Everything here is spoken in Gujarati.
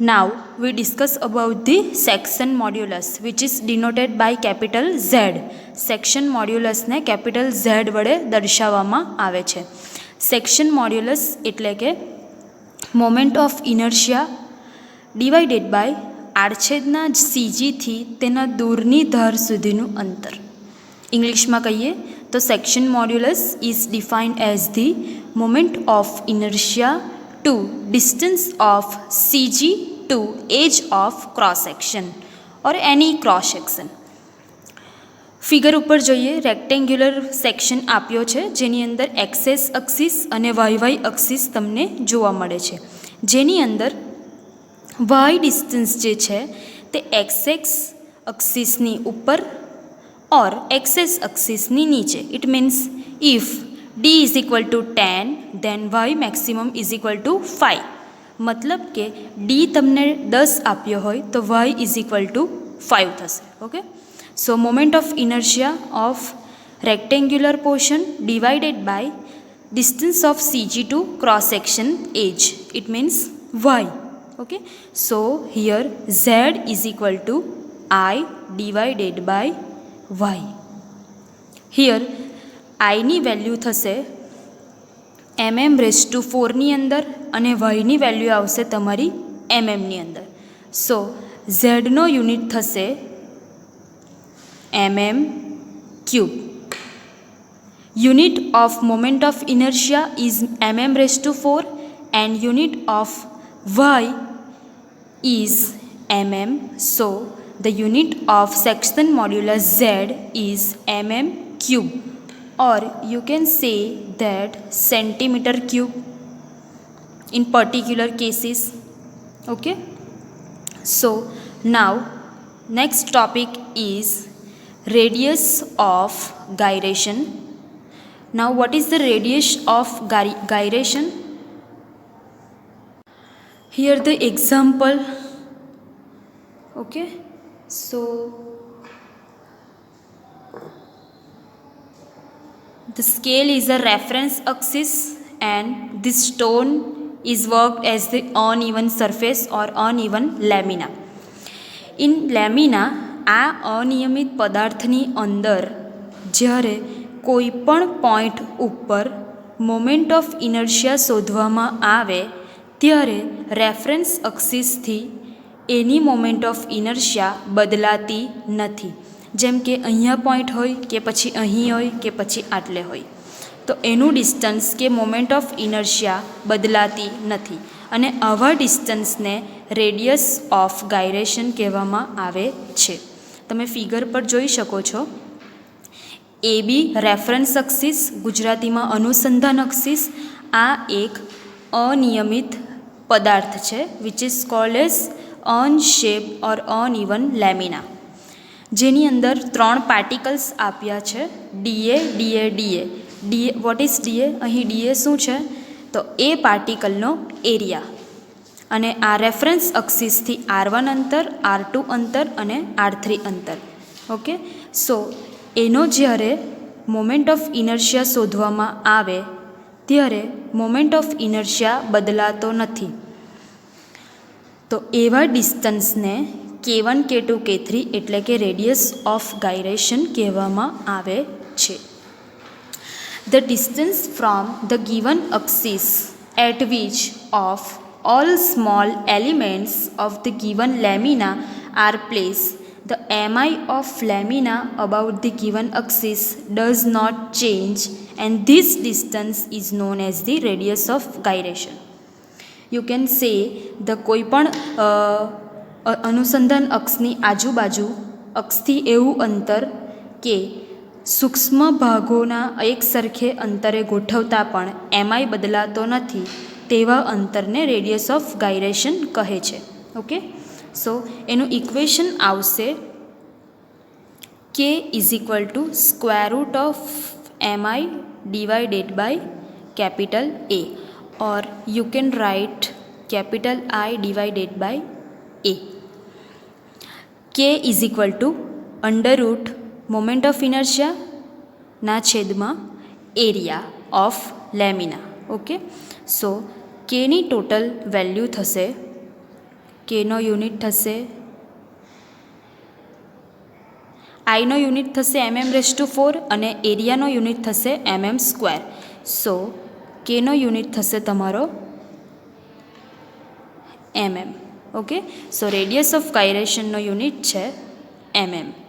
Now we discuss about the section modulus which is denoted by capital Z. Section modulus ने capital Z વડે દર્શાવવામાં આવે છે. Section modulus એટલે કે moment of inertia divided by આડછેદના CG થી તેના દૂરની ધાર સુધીનું અંતર. ઇંગ્લિશમાં કહીએ તો section modulus is defined as the moment of inertia to distance of CG to edge of cross section or any cross section. Figure ઉપર જોઈએ. રેક્ટેન્ગ્યુલર સેક્શન આપ્યો છે જેની અંદર એક્સએસ અક્સિસ અને વાયવાય અક્સિસ તમને જોવા મળે છે, જેની અંદર વાય ડિસ્ટન્સ જે છે તે એક્સએક્સ અક્સિસની ઉપર ઓર એક્સએસ અક્સિસની નીચે. It means if d is equal to 10 then y maximum is equal to 5. मतलब કે d તમને 10 આપ્યો હોય તો y is equal to 5 થશે. Okay, so moment of inertia of rectangular portion divided by distance of CG to cross section edge, it means y. Okay, so here z is equal to I divided by y. Here આઈની વેલ્યુ થશે mm⁴ની અંદર અને વાયની વેલ્યુ આવશે તમારી mmની અંદર. સો ઝેડનો યુનિટ થશે mm³. Unit of moment of inertia is mm⁴ and unit of Y is mm. So the unit of section modulus z is mm³. or you can say that centimeter cube in particular cases. Okay, so now next topic is radius of gyration. Now what is the radius of gyration? Here the example. Okay, so the scale is a reference axis and this stone is worked as the uneven surface or uneven lamina. In lamina આ અનિયમિત પદાર્થની અંદર જ્યારે કોઈ પણ પોઈન્ટ ઉપર મોમેન્ટ ઓફ ઇનર્શિયા શોધવામાં આવે ત્યારે રેફરન્સ અક્સિસથી એની મોમેન્ટ ઓફ ઇનર્શિયા બદલાતી નથી. જેમ કે અહીંયા પોઈન્ટ હોય કે પછી અહીં હોય કે પછી આટલે હોય તો એનું ડિસ્ટન્સ કે મોમેન્ટ ઓફ ઇનર્શિયા બદલાતી નથી અને આવા ડિસ્ટન્સને રેડિયસ ઓફ ગાયરેશન કહેવામાં આવે છે. તમે ફિગર પર જોઈ શકો છો. AB રેફરન્સ અક્સિસ, ગુજરાતીમાં અનુસંધાન અક્સિસ, આ એક અનિયમિત પદાર્થ છે which is called as unshape or uneven lamina, જેની અંદર 3 પાર્ટિકલ્સ આપ્યા છે DA DA DA. What is DA? અહીં DA શું છે તો એ પાર્ટિકલનો એરિયા અને આ રેફરન્સ અક્સિસથી R1 અંતર, R2 અંતર અને R3 અંતર. ઓકે, સો એનો જ્યારે મોમેન્ટ ઓફ ઇનર્શિયા શોધવામાં આવે ત્યારે મોમેન્ટ ઓફ ઇનર્શિયા બદલાતો નથી. તો એવા ડિસ્ટન્સને K1 K2 K3 એટલે કે રેડિયસ ઓફ ગાયરેશન કહેવામાં આવે છે. The distance from the given axis at which of all small elements of the given lamina are place the mi of lamina about the given axis does not change and this distance is known as the radius of gyration. You can say the કોઈ પણ અનુસંધાન અક્ષની આજુબાજુ અક્ષથી એવું અંતર કે સૂક્ષ્મ ભાગોના એક સરખે અંતરે ગોઠવતા પણ એમાંય બદલાતો નથી તેવા અંતરને રેડિયસ ઓફ ગાયરેશન કહે છે. ઓકે, સો એનું ઇક્વેશન આવશે K is equal to square root of mi divided by capital A or you can write capital I divided by A. K is equal to under root moment of inertia ના છેદમાં area of lamina. Okay, so K ની ટોટલ વેલ્યુ થશે કેનો યુનિટ થશે, આઈનો યુનિટ થશે mm⁴ અને એરિયાનો યુનિટ થશે mm². સો કેનો યુનિટ થશે તમારો mm. Okay, so radius of ગાયરેશનનો યુનિટ છે mm.